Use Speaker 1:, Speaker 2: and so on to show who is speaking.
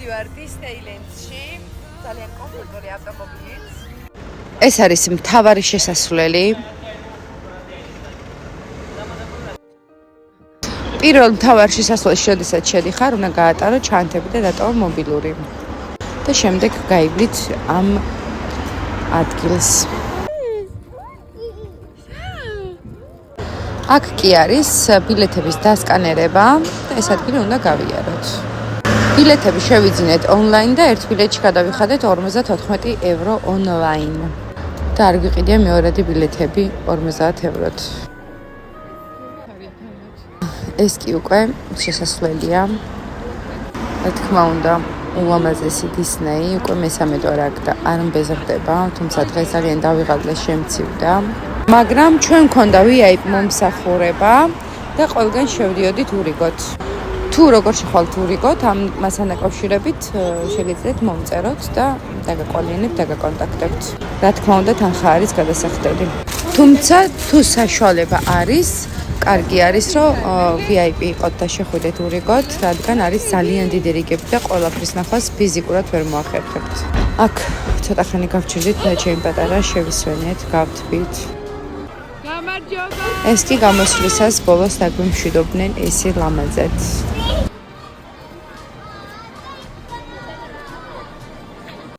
Speaker 1: მივდივარ დისნეილენდში, ძალიან კომფორტული ავტომობილით.
Speaker 2: ეს არის მთავარი შესასვლელი. პირველ მთავარ შესასვლელში, როდესაც შედიხარ, უნდა გაატარო ჩანთები და დატოვო მობილური. და შემდეგ გაივლით ამ ადგილს. აქ კი არის ბილეთების დასკანერება და ეს ადგილი უნდა გავიაროთ. ბილეთები შევიძინეთ ონლაინ და ერთ ბილეთში გადავიხადეთ 54 евро ონლაინ. და არ გვიყიდია მეორადი ბილეთები 50 ევროთ. ეს კი უკვე შესასვლელია. რა თქმა უნდა, ულამაზესი დისნეი, უკვე მესამე ტვარ აქ და არ მბეზრდება, თუმცა დღეს ძალიან დავიღალე შემცივდა. მაგრამ ჩვენ მქონდა VIP მომსახურება და ყველგან შევდიოდით ურიგოთ. თუ როგორ შეხვალთ ურიგოთ, ამასთან დაკავშირებით შეგიძლიათ მომწეროთ და დაგაყოლინებთ, დაგაკონტაქტებთ. რა თქმა უნდა, თანხა არის გადასახდელი. თუმცა თუ საშუალება არის, კარგი არის, რომ VIP იყოთ და შეხვიდეთ ურიგოთ, რადგან არის ძალიან დიდი რიგები და ყველაფრის ნახვას ფიზიკურად ვერ მოახერხებთ. აქ ცოტა ხანი გავჩერდით და ჩემი პატარა შევისვენეთ, გავთბით. ეს კი გამოსვლისას ბოლოს დაგვიმშვიდობდნენ ესი ლამაზად.